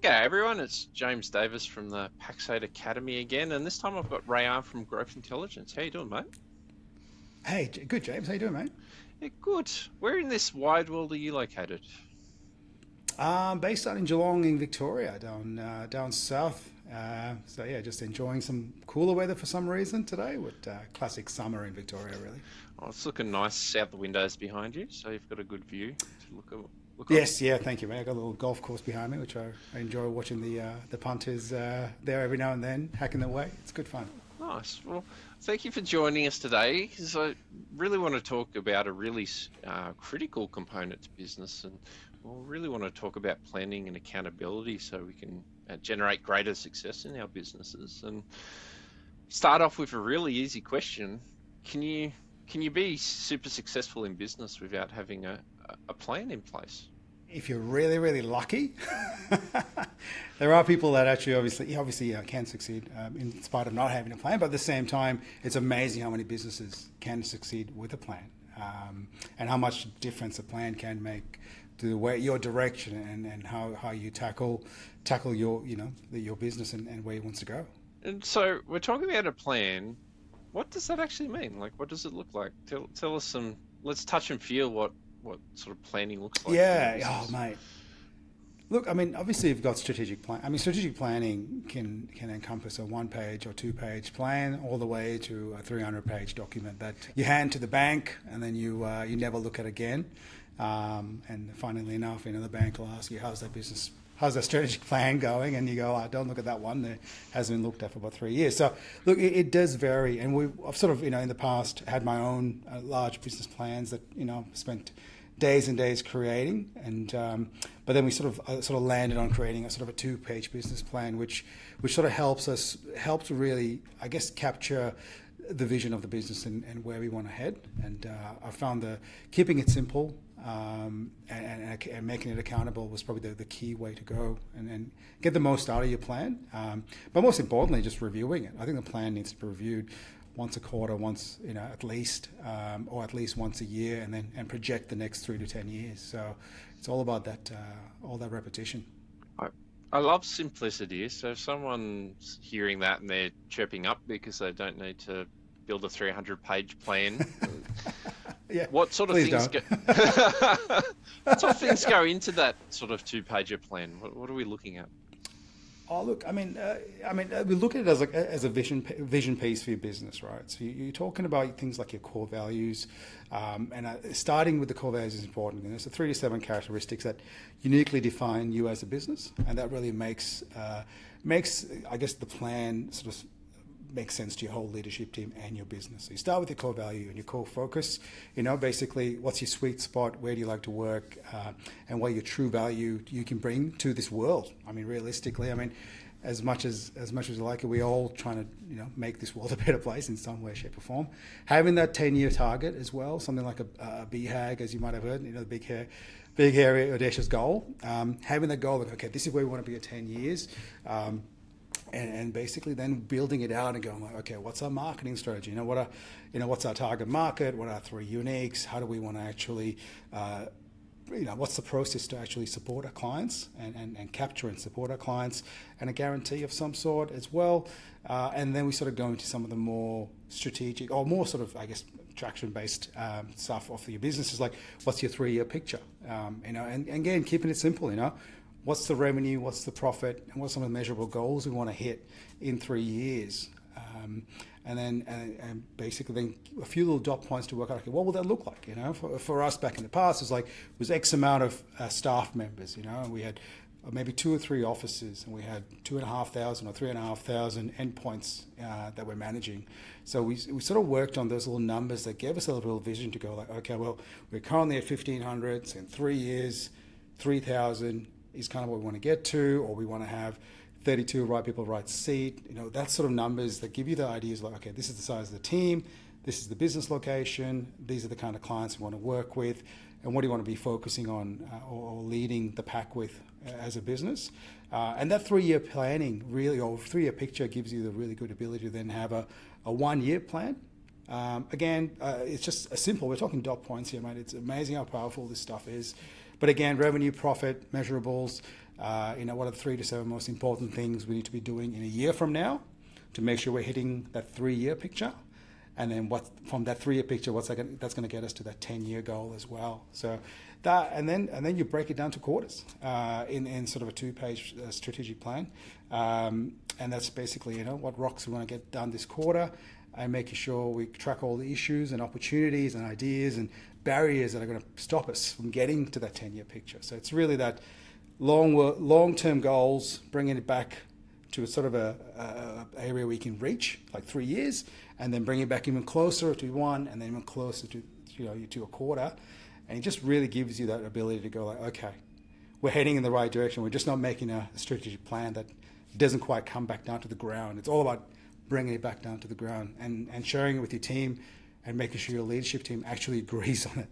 G'day everyone, it's James Davis from the Pax8 Academy again, and this time I've got Reyan from Growth Intelligence. How you doing, mate? Hey, good, James. How you doing, mate? Yeah, good. Where in this wide world are you located? Based out in Geelong, in Victoria, down south. So yeah, just enjoying some cooler weather for some reason today. With classic summer in Victoria, really. Oh, it's looking nice out the windows behind you, so you've got a good view to look on. Yes, yeah, thank you, mate. I got a little golf course behind me, which I enjoy watching the punters there every now and then hacking away. It's good fun. Nice. Well, thank you for joining us today, because I really want to talk about a really critical component to business, and we'll really want to talk about planning and accountability so we can generate greater success in our businesses. And start off with a really easy question. Can you can you be super successful in business without having a plan in place? If you're really, really lucky, there are people that actually obviously can succeed in spite of not having a plan. But at the same time, it's amazing how many businesses can succeed with a plan, and how much difference a plan can make to the way your direction and how you tackle your your business and where it wants to go. And so we're talking about a plan. What does that actually mean? Like, what does it look like? Tell us some. Let's touch and feel what sort of planning looks like for your Yeah, oh business. mate. Look, I mean, obviously you've got strategic plan. I mean, strategic planning can encompass a 1 page or 2 page plan, all the way to a 300 page document that you hand to the bank, and then you never look at again. And funnily enough, the bank will ask you, how's that strategic plan going? And you go, oh, don't look at that one. It hasn't been looked at for about 3 years. So look, it does vary. And I've sort of, in the past had my own large business plans that, spent days and days creating. And but then we sort of landed on creating a sort of a 2 page business plan, which sort of helps really, I guess, capture the vision of the business and where we want to head. And I found keeping it simple, and making it accountable was probably the key way to go, and get the most out of your plan. But most importantly, just reviewing it. I think the plan needs to be reviewed once a quarter, once at least, or at least once a year, and project the next 3 to 10 years. So it's all about all that repetition. I, I love simplicity. So if someone's hearing that and they're chirping up because they don't need to build a 300-page plan, Yeah, what sort of please things don't. go what sort of things go into that sort of two-pager plan? What are we looking at? Oh, look, we look at it as a vision piece for your business, right? So you're talking about things like your core values, and starting with the core values is important. There's the 3 to 7 characteristics that uniquely define you as a business, and that really makes I guess the plan sort of makes sense to your whole leadership team and your business. So you start with your core value and your core focus. Basically, what's your sweet spot? Where do you like to work? And what your true value you can bring to this world? I mean, realistically, as much as we like it, we're all trying to make this world a better place in some way, shape, or form. Having that 10-year target as well, something like a BHAG, as you might have heard, the big hairy audacious goal. Having that goal, like, okay, this is where we want to be at 10 years. And basically then building it out and going like, okay, what's our marketing strategy? What's our target market? What are our 3 uniques? How do we want to actually, what's the process to actually support our clients and capture and support our clients, and a guarantee of some sort as well. And then we sort of go into some of the more strategic or more sort of, I guess, traction-based stuff of your business is like, what's your 3 year picture? And again, keeping it simple, what's the revenue, what's the profit, and what's some of the measurable goals we want to hit in 3 years. And basically then a few little dot points to work out, okay, what will that look like? For us back in the past, it was X amount of staff members, and we had maybe 2 or 3 offices, and we had 2,500 or 3,500 endpoints that we're managing. So we sort of worked on those little numbers that gave us a little vision to go like, okay, well, we're currently at 1,500, so in 3 years, 3,000 is kind of what we want to get to, or we want to have 32 right people, right seat. That sort of numbers that give you the ideas like, okay, this is the size of the team, this is the business location, these are the kind of clients we want to work with, and what do you want to be focusing on or leading the pack with as a business. And that 3 year planning really, or 3 year picture, gives you the really good ability to then have a 1 year plan. Again, it's just a simple, we're talking dot points here, mate. It's amazing how powerful this stuff is. But again, revenue, profit, measurables, What are the 3 to 7 most important things we need to be doing in a year from now to make sure we're hitting that 3-year picture? And then what from that 3-year picture, that's going to get us to that 10-year goal as well. So that, and then you break it down to quarters in sort of a 2-page strategic plan, and that's basically what rocks we want to get done this quarter, and making sure we track all the issues and opportunities and ideas and barriers that are going to stop us from getting to that 10-year picture. So it's really that long-term goals, bringing it back to a sort of a area we can reach, like 3 years, and then bring it back even closer to 1, and then even closer to to a quarter, and it just really gives you that ability to go like, okay, we're heading in the right direction. We're just not making a strategic plan that doesn't quite come back down to the ground. It's all about bringing it back down to the ground and sharing it with your team, and making sure your leadership team actually agrees on it.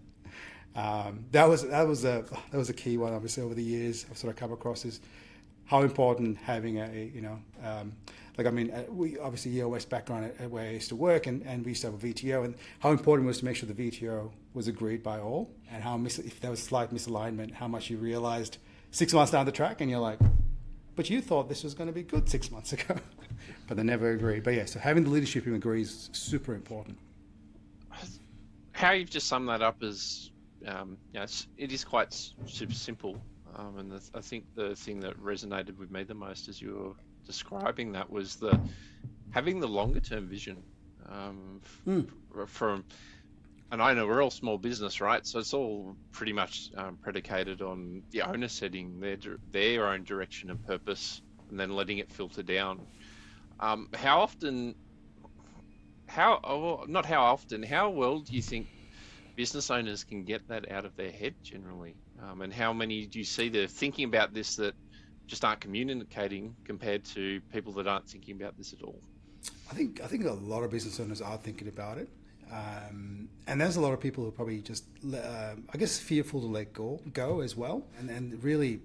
That was a key one, obviously, over the years I've sort of come across, is how important having we obviously EOS background at where I used to work, and we used to have a VTO, and how important it was to make sure the VTO was agreed by all, and how if there was slight misalignment, how much you realized 6 months down the track, and you're like, but you thought this was going to be good 6 months ago, but they never agreed. But yeah, so having the leadership team agree is super important. How you've just summed that up is, it is quite super simple. And I think the thing that resonated with me the most as you were describing that was having the longer term vision from, and I know we're all small business, right? So it's all pretty much predicated on the owner setting their own direction and purpose, and then letting it filter down. How well do you think business owners can get that out of their head generally? And how many do you see they're thinking about this that just aren't communicating, compared to people that aren't thinking about this at all? I think a lot of business owners are thinking about it, and there's a lot of people who are probably just, I guess, fearful to let go as well, and really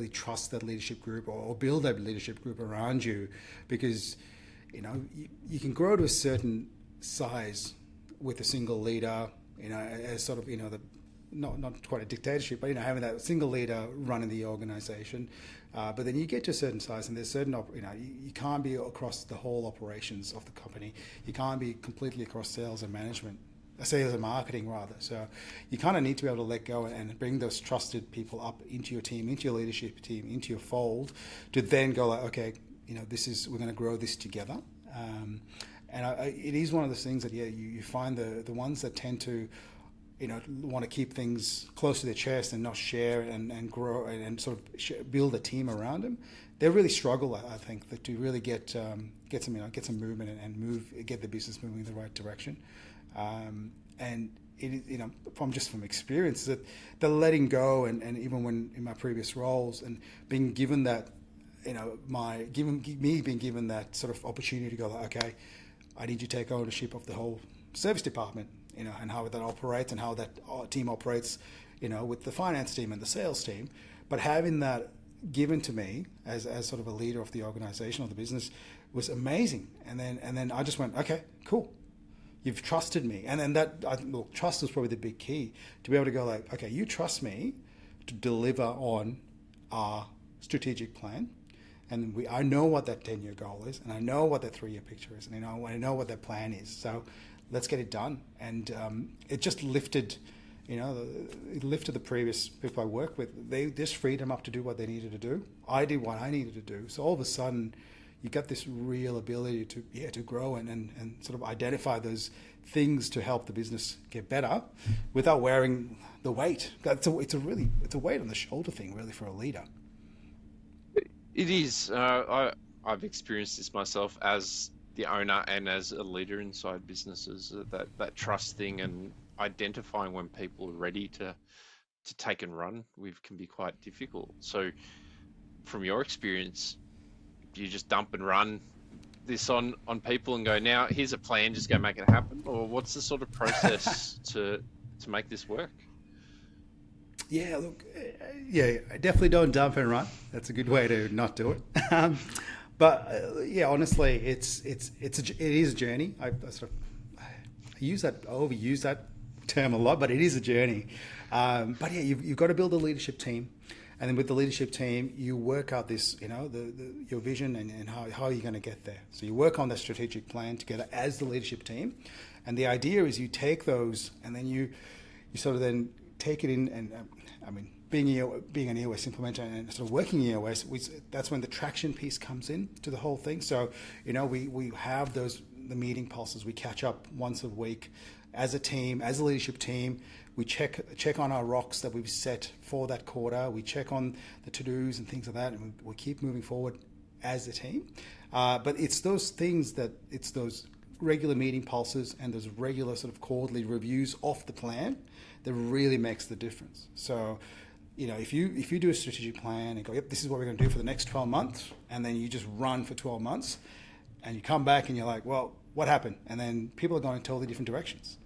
trust that leadership group, or build that leadership group around you, because you can grow to a certain size with a single leader, as sort of not quite a dictatorship, but having that single leader running the organization. But then you get to a certain size, and there's certain you can't be across the whole operations of the company. You can't be completely across sales and marketing rather. So you kind of need to be able to let go and bring those trusted people up into your team, into your leadership team, into your fold, to then go like, okay, we're going to grow this together. It is one of those things that you find the ones that tend to want to keep things close to their chest and not share and grow and sort of build a team around them. They really struggle, I think, to really get some movement and get the business moving in the right direction. And it, from experience, that the letting go and even when in my previous roles and being given that, being given that sort of opportunity to go like, okay, I need you to take ownership of the whole service department, and how that operates and how that team operates, with the finance team and the sales team. But having that given to me as sort of a leader of the organization or the business was amazing. And then I just went, okay, cool. You've trusted me. And then trust was probably the big key, to be able to go like, okay, you trust me to deliver on our strategic plan. And I know what that 10-year goal is, and I know what that 3-year picture is, and I know what that plan is. So let's get it done. And it just lifted, the previous people I worked with. They just freed them up to do what they needed to do. I did what I needed to do. So all of a sudden, you got this real ability to grow and sort of identify those things to help the business get better without wearing the weight. It's a weight on the shoulder thing, really, for a leader. It is. I've experienced this myself as the owner and as a leader inside businesses. That trust thing and identifying when people are ready to take and run with can be quite difficult. So, from your experience, do you just dump and run this on people and go, now here's a plan, just go make it happen, or what's the sort of process to make this work? Yeah, look, I definitely don't dump and run. That's a good way to not do it. But honestly, it is a journey. I overuse that term a lot, but it is a journey. But you've got to build a leadership team. And then with the leadership team, you work out this, your vision and how you're going to get there. So you work on the strategic plan together as the leadership team. And the idea is you take those and then you sort of then take it in and, being an EOS implementer and sort of working EOS, that's when the traction piece comes in to the whole thing. So, we have the meeting pulses. We catch up once a week as a team, as a leadership team. We check on our rocks that we've set for that quarter. We check on the to-dos and things like that, and we keep moving forward as a team. But it's those things it's those regular meeting pulses and those regular sort of quarterly reviews off the plan that really makes the difference. So, if you do a strategic plan and go, yep, this is what we're going to do for the next 12 months, and then you just run for 12 months, and you come back and you're like, well, what happened? And then people are going in totally different directions.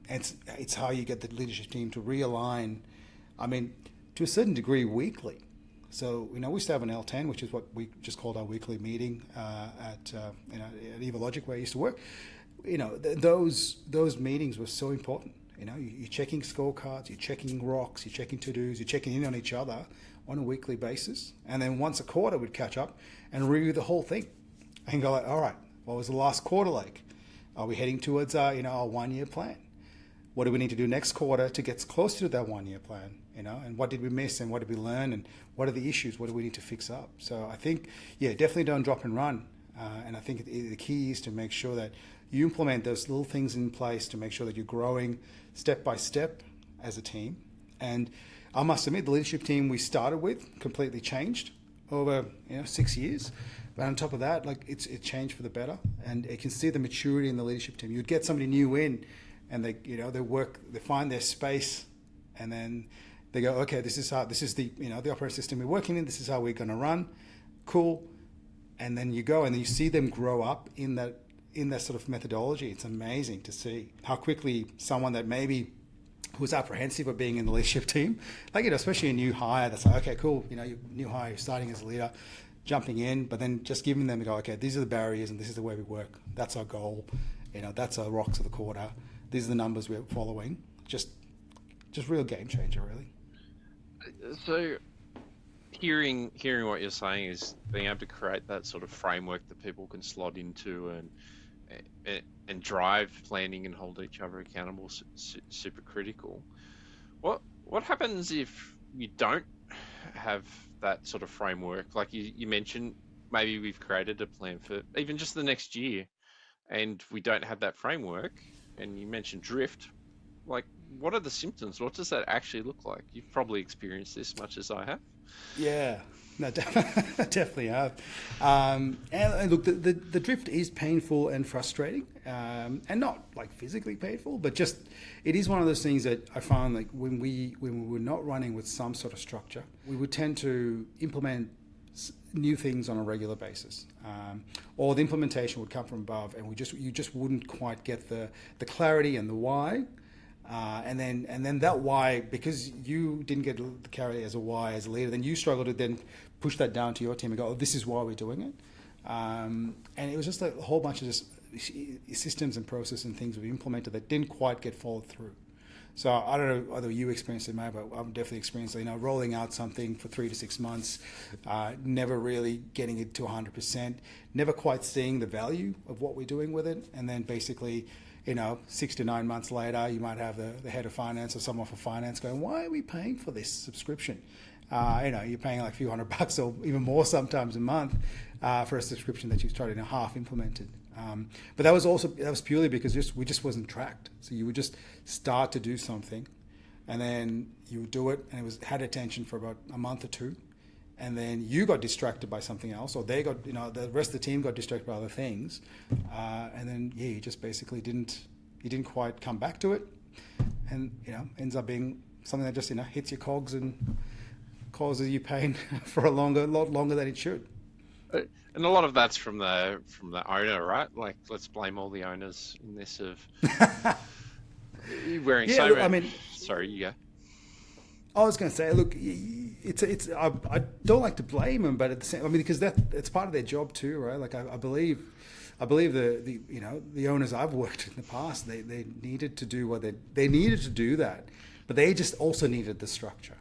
It's how you get the leadership team to realign, to a certain degree weekly. So, we used to have an L10, which is what we just called our weekly meeting at EvaLogic, where I used to work. Those meetings were so important. You're checking scorecards, you're checking rocks, you're checking to-dos, you're checking in on each other on a weekly basis. And then once a quarter, we'd catch up and review the whole thing and go like, all right, what was the last quarter like? Are we heading towards our 1-year plan? What do we need to do next quarter to get closer to that 1-year plan? And what did we miss and what did we learn and what are the issues? What do we need to fix up? So I think, definitely don't drop and run. And I think the key is to make sure that you implement those little things in place to make sure that you're growing step by step as a team. And I must admit, the leadership team we started with completely changed over 6 years. But on top of that, it changed for the better, and you can see the maturity in the leadership team. You'd get somebody new in, and they find their space, and then they go, okay, this is the the operating system we're working in. This is how we're going to run. Cool. And then you go, and then you see them grow up in that sort of methodology. It's amazing to see how quickly someone that maybe who's apprehensive of being in the leadership team, especially a new hire, that's like, okay, cool, you're new hire, you're starting as a leader, jumping in, but then just giving them to go, okay, these are the barriers and this is the way we work. That's our goal. That's our rocks of the quarter. These are the numbers we're following. Just real game changer, really. So hearing what you're saying is being able to create that sort of framework that people can slot into and drive planning and hold each other accountable super critical. What happens if you don't have that sort of framework? Like you mentioned, maybe we've created a plan for even just the next year and we don't have that framework, and you mentioned drift. What are the symptoms? What does that actually look like? You've probably experienced this much as I have. Yeah, no, definitely have. And look, the drift is painful and frustrating, and not physically painful, but just it is one of those things that I found when we were not running with some sort of structure, we would tend to implement new things on a regular basis, or the implementation would come from above, and you just wouldn't quite get the clarity and the why. And then that why, because you didn't get the clarity as a why as a leader, then you struggle to then push that down to your team and go, oh, this is why we're doing it. And it was just a whole bunch of just systems and process and things we implemented that didn't quite get followed through. So I don't know whether you experienced it, Matt, but I've definitely experienced rolling out something for 3 to 6 months, never really getting it to 100%, never quite seeing the value of what we're doing with it, and then basically 6 to 9 months later, you might have the head of finance or someone for finance going, why are we paying for this subscription? You're paying a few $100 or even more sometimes a month for a subscription that you've started half implemented. But that was purely because we just wasn't tracked. So you would just start to do something, and then you would do it, and had attention for about a month or two, and then you got distracted by something else, or they got, the rest of the team got distracted by other things, and then you just basically didn't quite come back to it, and ends up being something that just hits your cogs and causes you pain for a lot longer than it should. And a lot of that's from the owner, right? Let's blame all the owners in this of wearing so many. Sorry, you go. I was going to say, look, I don't like to blame them, but at the same, because it's part of their job too, right? I believe the owners I've worked with in the past, they needed to do they needed to do that, but they just also needed the structure.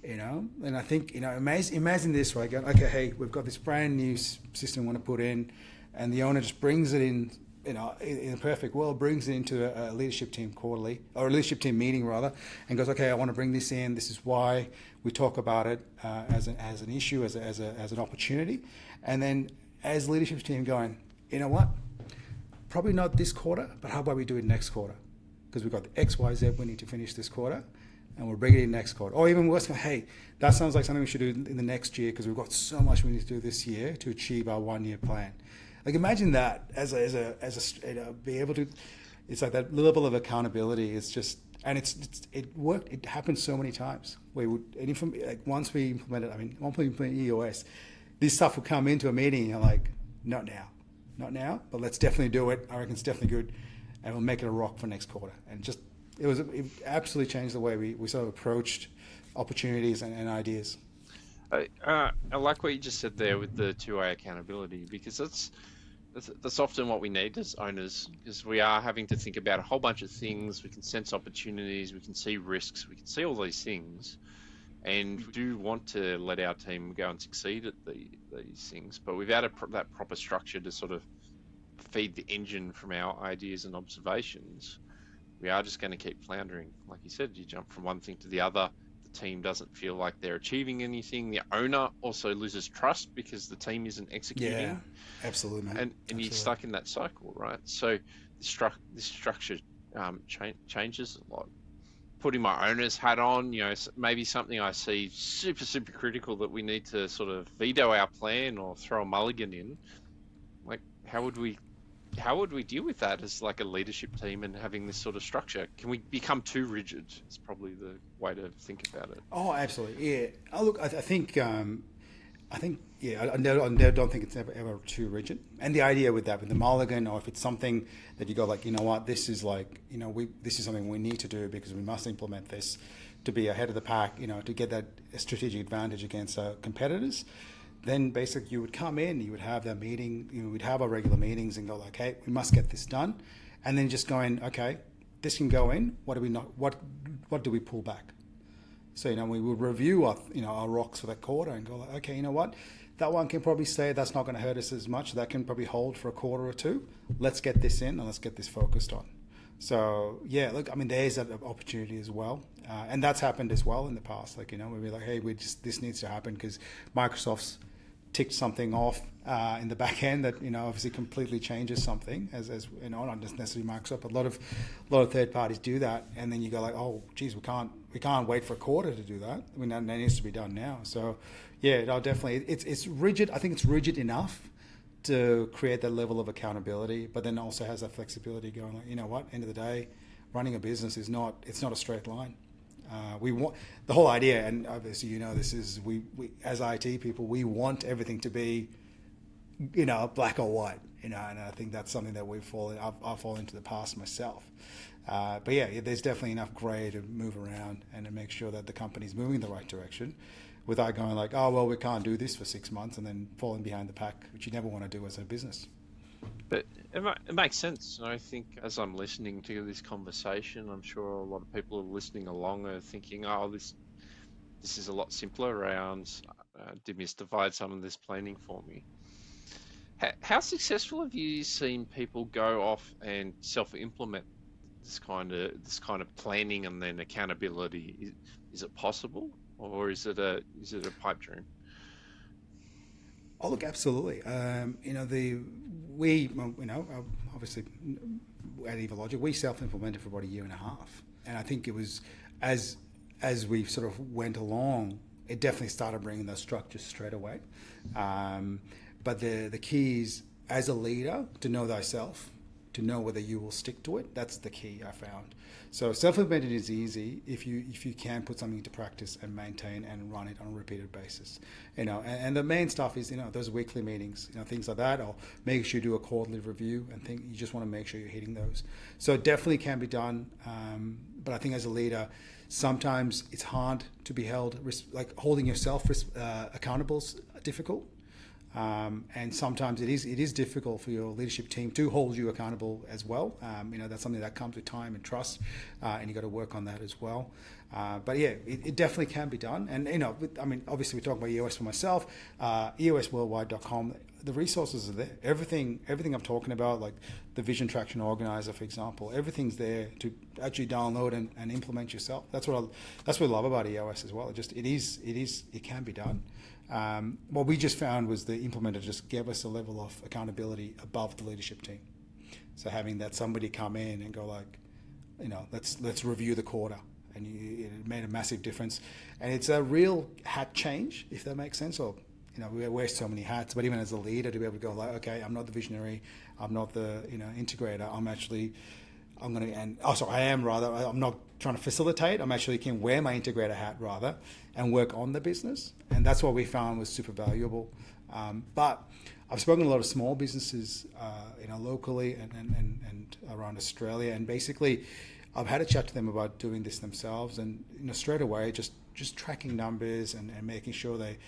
And I think, imagine this, right? Going, okay, hey, we've got this brand new system we want to put in, and the owner just brings it in, in a perfect world, brings it into a leadership team quarterly, or a leadership team meeting rather, and goes, okay, I want to bring this in. This is why we talk about it as an issue, as an opportunity, and then as leadership team going, you know what? Probably not this quarter, but how about we do it next quarter? Because we've got the X, Y, Z we need to finish this quarter, and we'll bring it in next quarter. Or even worse, hey, that sounds like something we should do in the next year because we've got so much we need to do this year to achieve our 1 year plan. Like imagine that be able to. It's like that level of accountability is just, and it worked. It happened so many times. Once we implement EOS, this stuff will come into a meeting and you're like, not now, but let's definitely do it. I reckon it's definitely good, and we'll make it a rock for next quarter. And it absolutely changed the way we sort of approached opportunities and ideas. I like what you just said there with the two-way accountability, because that's often what we need as owners, because we are having to think about a whole bunch of things. We can sense opportunities, we can see risks, we can see all these things, and we do want to let our team go and succeed at these things, but without that proper structure to sort of feed the engine from our ideas and observations, we are just going to keep floundering. Like you said, you jump from one thing to the other. The team doesn't feel like they're achieving anything. The owner also loses trust because the team isn't executing. Yeah, absolutely, man. And you're stuck in that cycle, right? So this structure changes a lot. Putting my owner's hat on, maybe something I see super, super critical that we need to sort of veto our plan or throw a mulligan in. Like, how would we deal with that as like a leadership team and having this sort of structure? Can we become too rigid? It's probably the way to think about it. Oh, absolutely. Yeah. Oh, look, I think, I don't think it's ever too rigid. And the idea with the mulligan, or if it's something that you go like, you know what, this is like, this is something we need to do because we must implement this to be ahead of the pack, to get that strategic advantage against our competitors. Then basically you would come in, you would have that meeting, we'd have our regular meetings and go like, hey, we must get this done. And then just going, okay, this can go in. What do we pull back? So, we would review our rocks for that quarter and go like, okay, you know what? That one can probably stay. That's not going to hurt us as much. That can probably hold for a quarter or two. Let's get this in and let's get this focused on. So, yeah, look, there's that opportunity as well. And that's happened as well in the past. Like, we'd be like, hey, this needs to happen because Microsoft's ticked something off in the back end that obviously completely changes something as not just necessarily Microsoft, but a lot of third parties do that, and then you go like, oh geez, we can't wait for a quarter to do that. That needs to be done now. So yeah, no, definitely it's rigid. I think it's rigid enough to create that level of accountability, but then also has that flexibility going like, you know what, end of the day, running a business it's not a straight line. We want the whole idea, and obviously this is we as IT people, we want everything to be black or white, and I think that's something that I've fallen into the past myself. But yeah, there's definitely enough grey to move around and to make sure that the company's moving in the right direction without going like, oh well, we can't do this for 6 months and then falling behind the pack, which you never want to do as a business. But it makes sense. I think as I'm listening to this conversation, I'm sure a lot of people are listening along are thinking, oh, this is a lot simpler around demystify some of this planning for me. How successful have you seen people go off and self-implement this kind of planning and then accountability? Is it possible, or is it a pipe dream? Oh, look, absolutely. Obviously at EvaLogic, we self-implemented for about 1.5 years, and I think it was as we sort of went along, it definitely started bringing those structures straight away. But the key is, as a leader, to know thyself, to know whether you will stick to it. That's the key I found. So self-implemented is easy if you can put something into practice and maintain and run it on a repeated basis. And the main stuff is those weekly meetings, things like that, or make sure you do a quarterly review and you just want to make sure you're hitting those. So it definitely can be done. But I think as a leader, sometimes it's hard to be held, like holding yourself accountable is difficult. And sometimes it is difficult for your leadership team to hold you accountable as well. That's something that comes with time and trust, and you got to work on that as well. But yeah, it definitely can be done. And obviously we're talking about EOS for myself, eosworldwide.com. The resources are there. Everything I'm talking about, like the Vision Traction Organizer, for example, everything's there to actually download and implement yourself. That's what I love about EOS as well. It can be done. What we just found was the implementer just gave us a level of accountability above the leadership team. So having that somebody come in and go like, let's review the quarter, and it made a massive difference. And it's a real hat change, if that makes sense. Or we wear so many hats, but even as a leader, to be able to go like, okay, I'm not the visionary, I'm not the integrator. I'm not trying to facilitate. I'm actually can wear my integrator hat rather and work on the business. And that's what we found was super valuable. But I've spoken to a lot of small businesses, locally and around Australia. And basically, I've had a chat to them about doing this themselves. And straight away, just tracking numbers and making sure they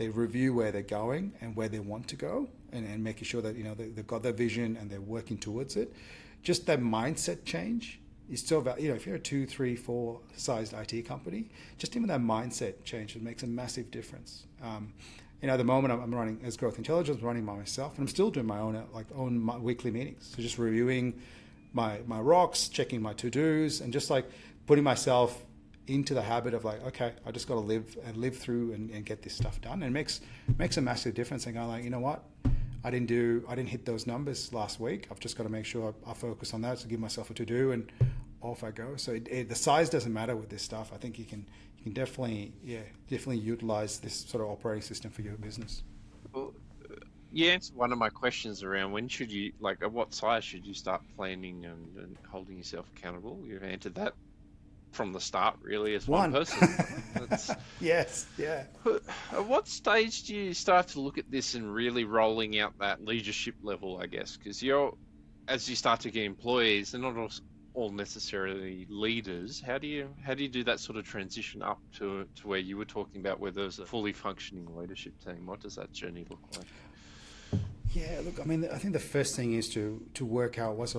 review where they're going and where they want to go, and making sure that they've got their vision and they're working towards it. Just that mindset change is still about, if you're a 2, 3, 4 sized IT company, just even that mindset change, it makes a massive difference. At the moment I'm running as Growth Intelligence, I'm running by myself, and I'm still doing my own weekly meetings. So just reviewing my rocks, checking my to-dos, and just like putting myself into the habit of like, okay, I just got to live through and get this stuff done. And it makes a massive difference. And going like, you know what? I didn't hit those numbers last week. I've just got to make sure I focus on that, to give myself a to-do, and off I go. So the size doesn't matter with this stuff. I think you can definitely utilize this sort of operating system for your business. Well, you answered one of my questions around when should you, like, at what size should you start planning and holding yourself accountable? You've answered that from the start, really, as one person. Yes, yeah. At what stage do you start to look at this and really rolling out that leadership level, I guess? Because as you start to get employees, they're not all necessarily leaders. How do you do that sort of transition up to where you were talking about, where there's a fully functioning leadership team? What does that journey look like? Yeah, look, I think the first thing is to work out what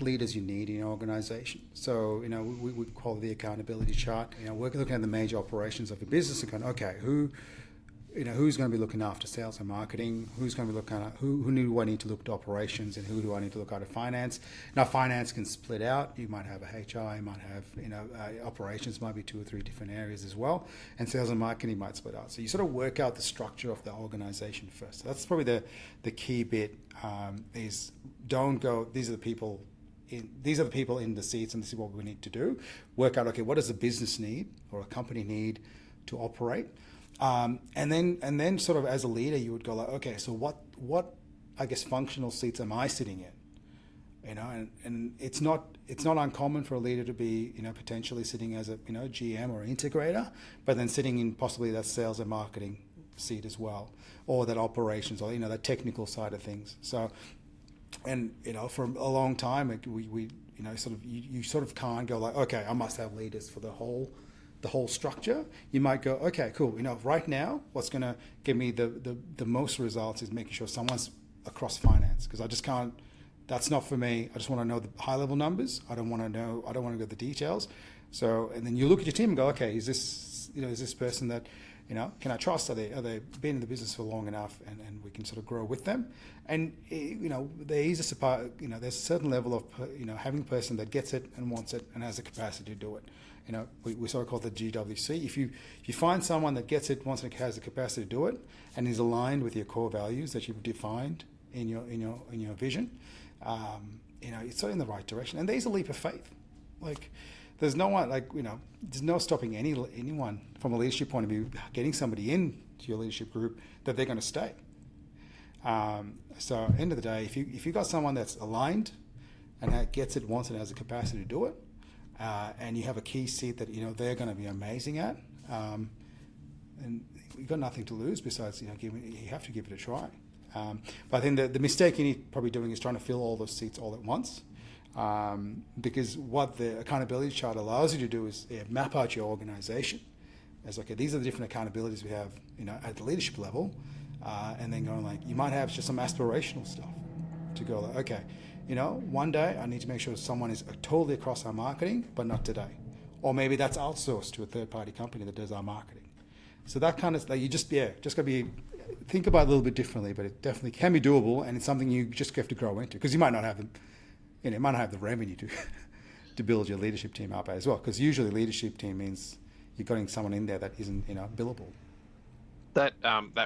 leaders you need in your organization. So, we call it the accountability chart. We're looking at the major operations of the business and going, okay, who's going to be looking after sales and marketing? Who's going to be looking at who do I need to look at operations, and who do I need to look at finance? Now, finance can split out. You might have a HR, you might have operations might be 2 or 3 different areas as well, and sales and marketing might split out. So you sort of work out the structure of the organization first. So that's probably the key bit. Is don't go, these are the people in the seats, and this is what we need to do. Work out, okay, what does a business need or a company need to operate? And then sort of as a leader, you would go like, okay, so what I guess functional seats am I sitting in? And it's not uncommon for a leader to be, potentially sitting as a, GM or integrator, but then sitting in possibly that sales and marketing seat as well, or that operations, or, that technical side of things. So, and, for a long time, we you sort of can't go like, okay, I must have leaders for the whole structure. You might go, okay, cool. Right now, what's going to give me the most results is making sure someone's across finance, because I just can't. That's not for me. I just want to know the high level numbers. I don't want to go the details. So, and then you look at your team and go, okay, is this person that, can I trust? Are they been in the business for long enough, and we can sort of grow with them? And there is there's a certain level of having a person that gets it and wants it and has the capacity to do it. We sort of call it the GWC. If you find someone that gets it, wants it, has the capacity to do it, and is aligned with your core values that you've defined in your vision, it's sort of in the right direction. And there's a leap of faith. Like, there's no one, there's no stopping anyone from a leadership point of view getting somebody into your leadership group that they're going to stay. So, end of the day, if you've got someone that's aligned and gets it, wants it, has the capacity to do it, and you have a key seat that they're going to be amazing at, and you've got nothing to lose besides you have to give it a try. But I think the mistake you're probably doing is trying to fill all those seats all at once, because what the accountability chart allows you to do is map out your organization as, okay, these are the different accountabilities we have at the leadership level, and then going like, you might have just some aspirational stuff to go like, okay, one day I need to make sure someone is totally across our marketing, but not today. Or maybe that's outsourced to a third-party company that does our marketing. So that kind of, like, you just got to be, think about it a little bit differently, but it definitely can be doable, and it's something you just have to grow into, because you might not have the revenue to build your leadership team up as well, because usually leadership team means you're getting someone in there that isn't billable. That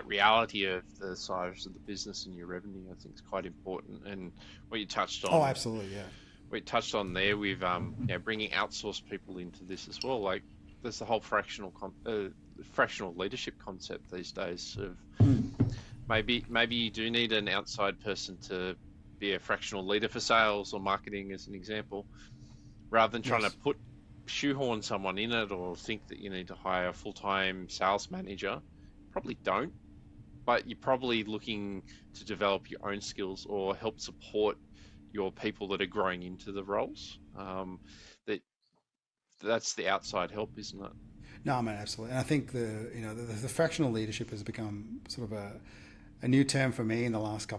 reality of the size of the business and your revenue, I think, is quite important. And what you touched on. Oh, absolutely, yeah. We touched on there with bringing outsourced people into this as well. Like, there's the whole fractional leadership concept these days of maybe you do need an outside person to be a fractional leader for sales or marketing, as an example, rather than trying to shoehorn someone in it, or think that you need to hire a full-time sales manager. Probably don't, but you're probably looking to develop your own skills or help support your people that are growing into the roles. That's the outside help, isn't it? No, man, absolutely. And I think the fractional leadership has become sort of a new term for me in the last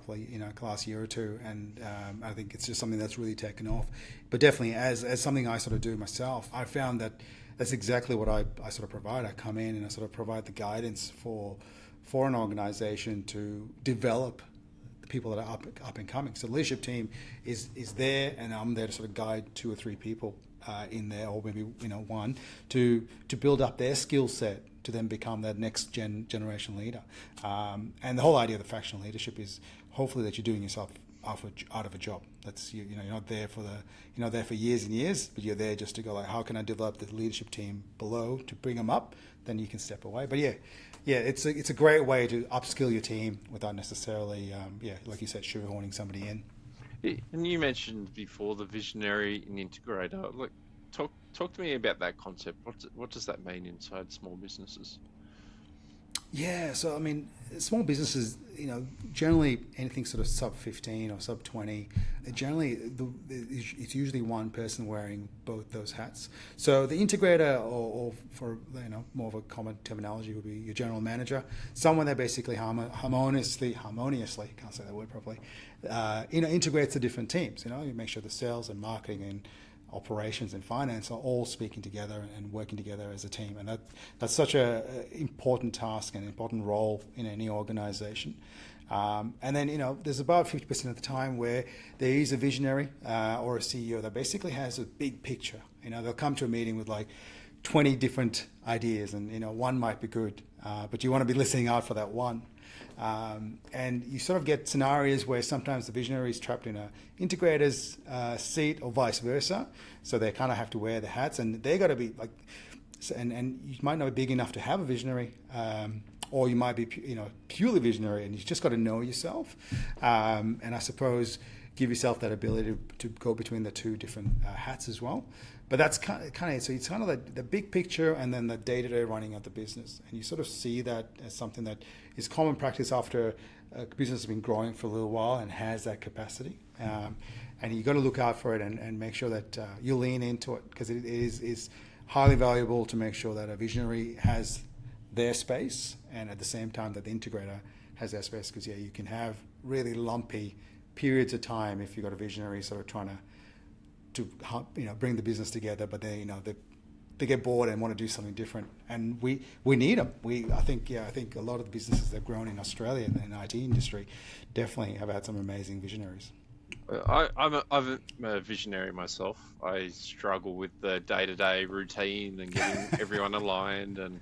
last year or two, and I think it's just something that's really taken off. But definitely, as something I sort of do myself, I found that that's exactly what I sort of provide. I come in and I sort of provide the guidance for an organization to develop the people that are up and coming. So the leadership team is there, and I'm there to sort of guide 2 or 3 people in there, or maybe one, to build up their skill set to then become that next generation leader. And the whole idea of the fractional leadership is hopefully that you're doing yourself out of a job. That's you're not there for years and years, but you're there just to go like, how can I develop the leadership team below to bring them up? Then you can step away. But yeah, it's a great way to upskill your team without necessarily like you said, shoehorning somebody in. And you mentioned before the visionary and integrator. Like, talk to me about that concept. What does that mean inside small businesses? Yeah, so I mean, small businesses, generally anything sort of sub 15 or sub 20, generally it's usually one person wearing both those hats. So the integrator, or for more of a common terminology, would be your general manager, someone that basically harmoniously, can't say that word properly, integrates the different teams. You make sure the sales and marketing and operations and finance are all speaking together and working together as a team, and that's such a important task and important role in any organization. And then there's about 50% of the time where there is a visionary or a CEO that basically has a big picture. They'll come to a meeting with like 20 different ideas, and one might be good, but you want to be listening out for that one. And you sort of get scenarios where sometimes the visionary is trapped in an integrator's seat, or vice versa. So they kind of have to wear the hats, and they got to be like, and you might not be big enough to have a visionary, or you might be purely visionary, and you just got to know yourself. And I suppose give yourself that ability to go between the two different hats as well. But that's kind of so it's kind of like the big picture, and then the day-to-day running of the business, and you sort of see that as something that is common practice after a business has been growing for a little while and has that capacity. And you got to look out for it and make sure that you lean into it, because it is highly valuable to make sure that a visionary has their space, and at the same time that the integrator has their space, because you can have really lumpy periods of time if you've got a visionary sort of trying to bring the business together, but they get bored and want to do something different, and we need them. I think a lot of the businesses that have grown in Australia in the IT industry definitely have had some amazing visionaries. I'm a visionary myself. I struggle with the day-to-day routine and getting everyone aligned, and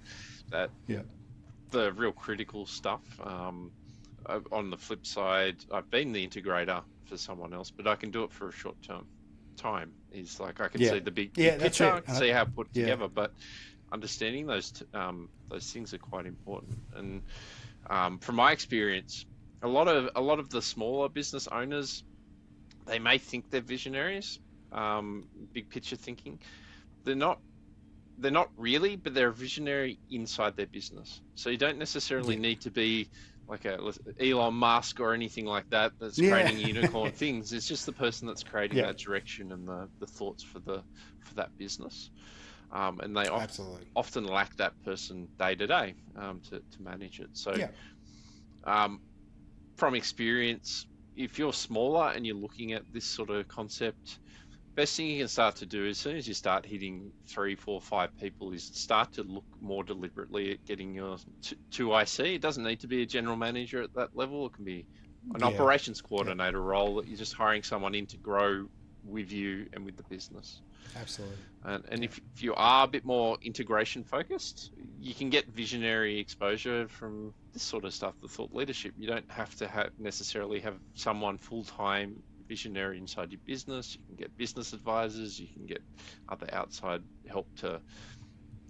the real critical stuff. On the flip side, I've been the integrator for someone else, but I can do it for a short time. Is like I can see the big picture, I can see how put together, but understanding those things are quite important. And from my experience, a lot of the smaller business owners, they may think they're visionaries, big picture thinking. They're not really, but they're a visionary inside their business. So you don't necessarily need to be like a Elon Musk or anything like that that's creating unicorn things. It's just the person that's creating that direction and the thoughts for that business. And they often lack that person day to day to manage it. So Um, from experience, if you're smaller and you're looking at this sort of concept, best thing you can start to do as soon as you start hitting 3, 4, 5 people is start to look more deliberately at getting your to IC. It doesn't need to be a general manager at that level. It can be an Yeah. operations Yeah. coordinator role that you're just hiring someone in to grow with you and with the business. Absolutely. And Yeah. if you are a bit more integration focused, you can get visionary exposure from this sort of stuff, the thought leadership. You don't have to necessarily have someone full time visionary inside your business. You can get business advisors, you can get other outside help to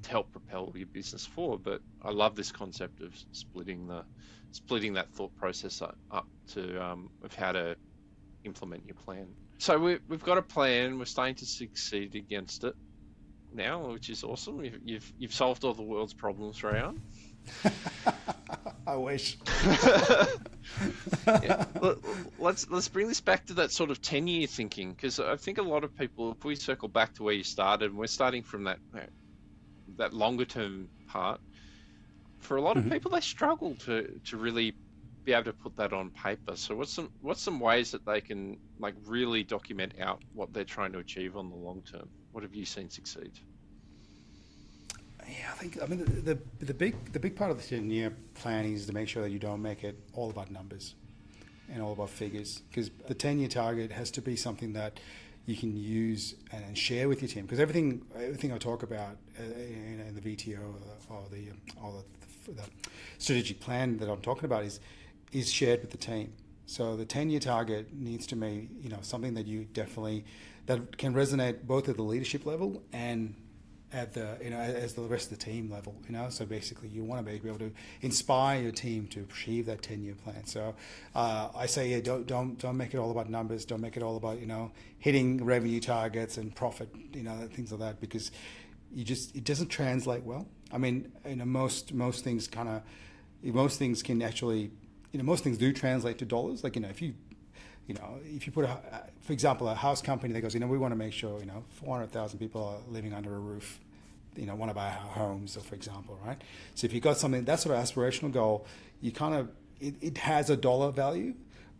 help propel your business forward. But I love this concept of splitting that thought process up to of how to implement your plan. So we've got a plan. We're starting to succeed against it now, which is awesome. You've solved all the world's problems, Reyan. I wish. Yeah. Let's bring this back to that sort of 10-year thinking, because I think a lot of people, if we circle back to where you started, and we're starting from that longer term part, for a lot of Mhm. people they struggle to really be able to put that on paper. So what's some ways that they can like really document out what they're trying to achieve on the long term? What have you seen succeed? Yeah, I mean the big part of the 10-year planning is to make sure that you don't make it all about numbers and all about figures, because the 10-year target has to be something that you can use and share with your team, because everything I talk about in the VTO or the strategic plan that I'm talking about is shared with the team. So the 10-year target needs to be, something that you definitely, that can resonate both at the leadership level and at the, as the rest of the team level. So basically you want to be able to inspire your team to achieve that 10-year plan. So I say, yeah, don't make it all about numbers. Don't make it all about hitting revenue targets and profit, things like that, because it doesn't translate well. I mean, most things can actually, most things do translate to dollars. Like, if you put for example, a house company that goes, we want to make sure, 400,000 people are living under a roof, want to buy our homes, for example, right? So if you've got something, that sort of aspirational goal, you kind of, it has a dollar value,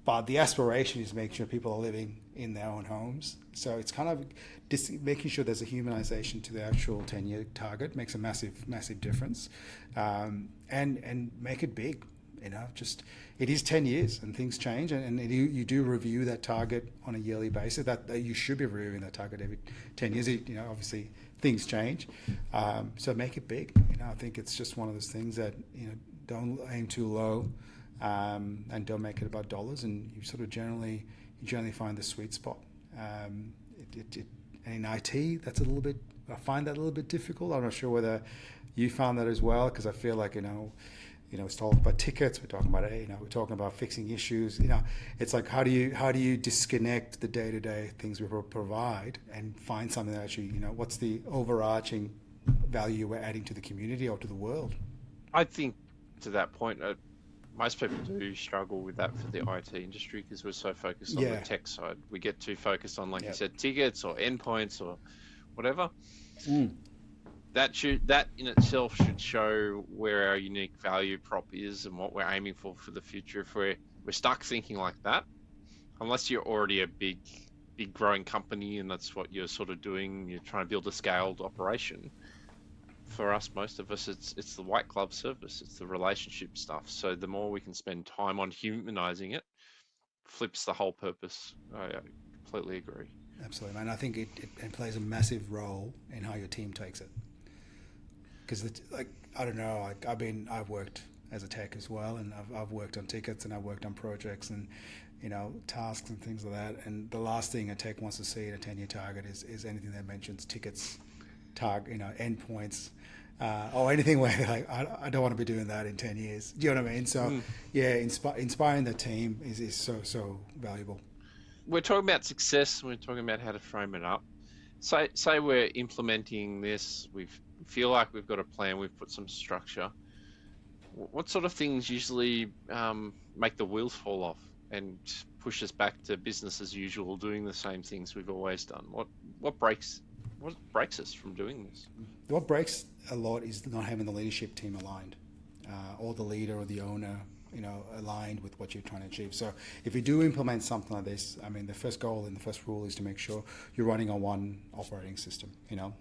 but the aspiration is make sure people are living in their own homes. So it's kind of making sure there's a humanization to the actual 10-year target makes a massive difference, and make it big. Just it is 10 years and things change, and you do review that target on a yearly basis. That you should be reviewing that target every 10 years. Obviously things change, so make it big. I think it's just one of those things that don't aim too low, and don't make it about dollars, and you sort of generally find the sweet spot. And in IT, that's a little bit. I find that a little bit difficult. I'm not sure whether you found that as well, because I feel like it's talking about tickets. We're talking about we're talking about fixing issues. It's like how do you disconnect the day-to-day things we provide and find something that actually what's the overarching value we're adding to the community or to the world. I think to that point, most people do struggle with that for the IT industry because we're so focused on the tech side. We get too focused on, like you said, tickets or endpoints or whatever. That in itself should show where our unique value prop is and what we're aiming for the future. If we're stuck thinking like that, unless you're already a big growing company and that's what you're sort of doing, you're trying to build a scaled operation. For us, most of us, it's the white glove service, it's the relationship stuff. So the more we can spend time on humanizing it, flips the whole purpose. I completely agree. Absolutely, man. I think it plays a massive role in how your team takes it. Because I don't know, I've worked as a tech as well, and I've worked on tickets and I've worked on projects and tasks and things like that. And the last thing a tech wants to see in a 10-year target is anything that mentions tickets, endpoints, or anything where they're like, I don't want to be doing that in 10 years. Do you know what I mean? So inspiring the team is so valuable. We're talking about success. We're talking about how to frame it up. Say we're implementing this. We feel like we've got a plan. We've put some structure. What sort of things usually make the wheels fall off and push us back to business as usual, doing the same things we've always done? What breaks us from doing this? What breaks a lot is not having the leadership team aligned, or the leader or the owner aligned with what you're trying to achieve. So if you do implement something like this, I mean, the first goal and the first rule is to make sure you're running on one operating system,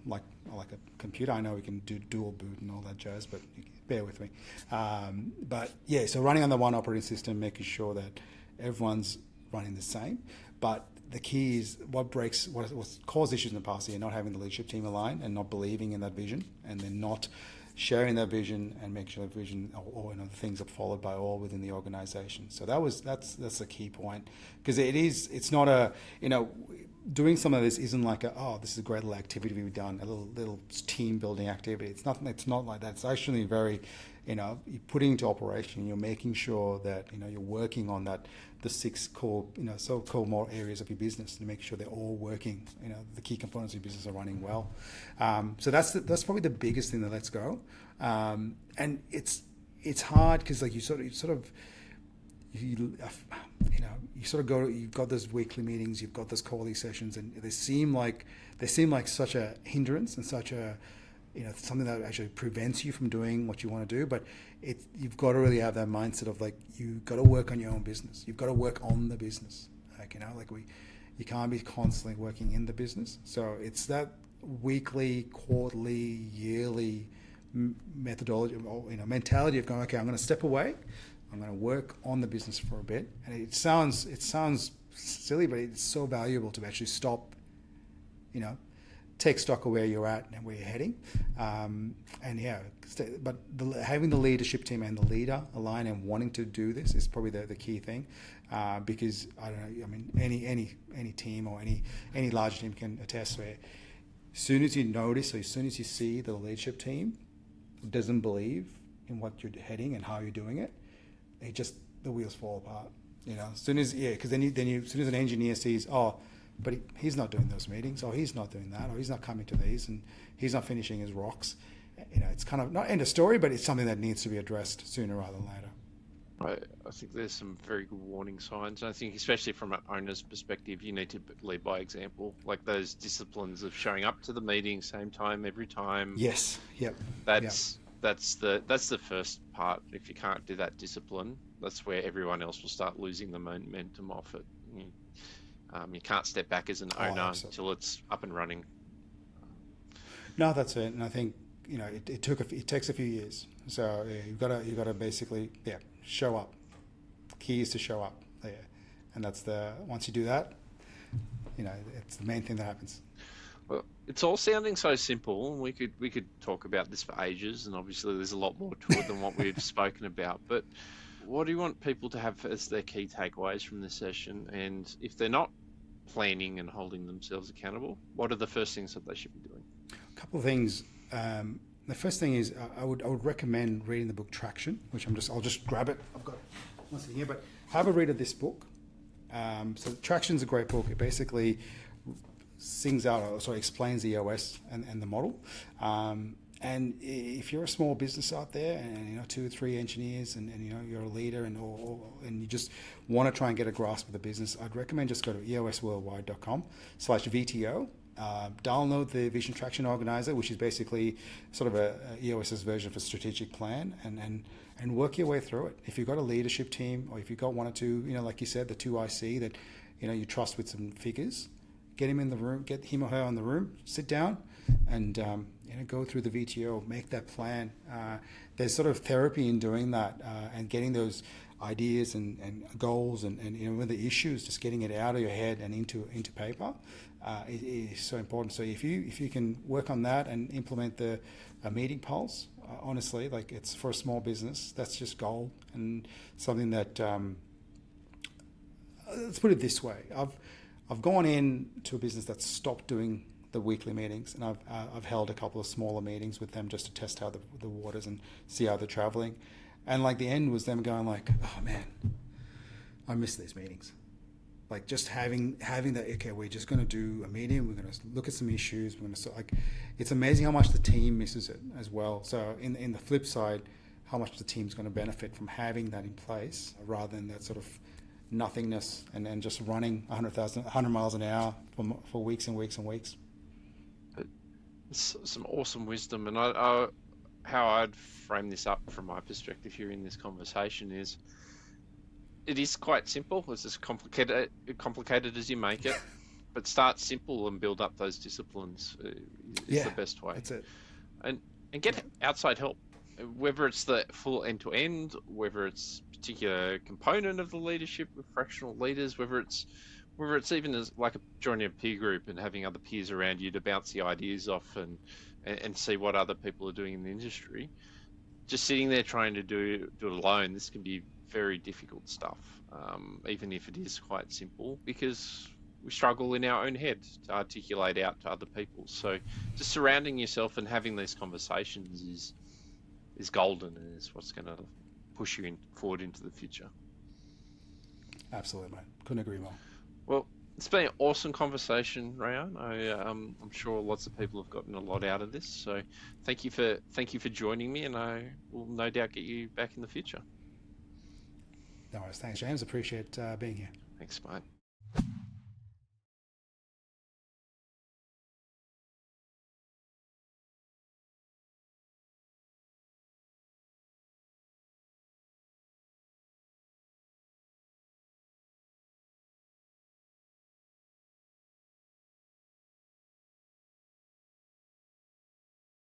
like a computer. I know we can do dual boot and all that jazz, but bear with me. But yeah, so running on the one operating system, making sure that everyone's running the same. But the key is what caused issues in the past here, not having the leadership team aligned and not believing in that vision, and then not sharing that vision and making sure that vision or the things are followed by all within the organization. So that's a key point, because it's not doing some of this isn't like this is a great little activity we've done, a little team building activity. It's not like that. It's actually very, you're putting into operation, you're making sure that you're working on the 6 core so-called more areas of your business to make sure they're all working, the key components of your business are running well. So that's probably the biggest thing that lets go. And it's hard because like you sort of go, you've got those weekly meetings, you've got those quarterly sessions, and they seem like such a hindrance and such a something that actually prevents you from doing what you want to do. But you've got to really have that mindset of like, you've got to work on your own business. You've got to work on the business. You can't be constantly working in the business. So it's that weekly, quarterly, yearly methodology, or mentality of going, okay, I'm going to step away. I'm going to work on the business for a bit. And it sounds silly, but it's so valuable to actually stop, take stock of where you're at and where you're heading. But having the leadership team and the leader align and wanting to do this is probably the key thing, because I don't know, I mean, any team or any large team can attest where as soon as you notice or as soon as you see the leadership team doesn't believe in what you're heading and how you're doing it, the wheels fall apart. As soon as because then as soon as an engineer sees, but he's not doing those meetings, or he's not doing that, or he's not coming to these, and he's not finishing his rocks. It's kind of not end of story, but it's something that needs to be addressed sooner rather than later. I think there's some very good warning signs. I think especially from an owner's perspective, you need to lead by example. Like those disciplines of showing up to the meeting same time every time. Yes. Yep. That's the first part. If you can't do that discipline, that's where everyone else will start losing the momentum off it. You can't step back as an owner until it's up and running. No, that's it. And I think it takes a few years. So you've got to basically show up. Key is to show up there, and once you do that, it's the main thing that happens. Well, it's all sounding so simple, and we could talk about this for ages, and obviously there's a lot more to it than what we've spoken about. But what do you want people to have as their key takeaways from this session? And if they're not planning and holding themselves accountable, what are the first things that they should be doing? A couple of things. The first thing is I would recommend reading the book Traction, which I'll just grab it. I've got one sitting here, but have a read of this book. So Traction's a great book. It basically explains the EOS and the model. And if you're a small business out there and 2 or 3 engineers and you're a leader and you just want to try and get a grasp of the business, I'd recommend just go to eosworldwide.com/VTO. Download the Vision Traction Organizer, which is basically sort of a EOS's version for strategic plan, and work your way through it. If you've got a leadership team, or if you've got 1 or 2, like you said, the 2 IC that you trust with some figures, get him in the room, get him or her in the room, sit down, and go through the VTO, make that plan. There's sort of therapy in doing that, and getting those ideas and goals and with the issues, just getting it out of your head and into paper is so important. So if you can work on that and implement a meeting pulse, honestly, like it's for a small business, that's just gold, and something that let's put it this way: I've gone in to a business that's stopped doing the weekly meetings, and I've held a couple of smaller meetings with them just to test how the waters and see how they're traveling. And like the end was them going like, oh man, I miss these meetings. Like just having that, okay, we're just going to do a meeting, we're going to look at some issues, we're going to it's amazing how much the team misses it as well. So in the flip side, how much the team's going to benefit from having that in place rather than that sort of nothingness and just running 100 miles an hour for weeks and weeks and weeks. It's some awesome wisdom, and I how I'd frame this up from my perspective here in this conversation is it is quite simple. It's as complicated as you make it, but start simple and build up those disciplines is Yeah, the best way. that's it. And get outside help, whether it's the full end to end, whether it's particular component of the leadership with fractional leaders, whether it's even as like joining a peer group and having other peers around you to bounce the ideas off and see what other people are doing in the industry. Just sitting there trying to do it alone, this can be very difficult stuff, even if it is quite simple, because we struggle in our own head to articulate out to other people. So just surrounding yourself and having these conversations is golden, and is what's going to push you forward into the future. Absolutely, mate. Couldn't agree more. Well, it's been an awesome conversation, Reyan. I'm sure lots of people have gotten a lot out of this. So thank you for joining me, and I will no doubt get you back in the future. No worries. Thanks, James. Appreciate being here. Thanks, mate.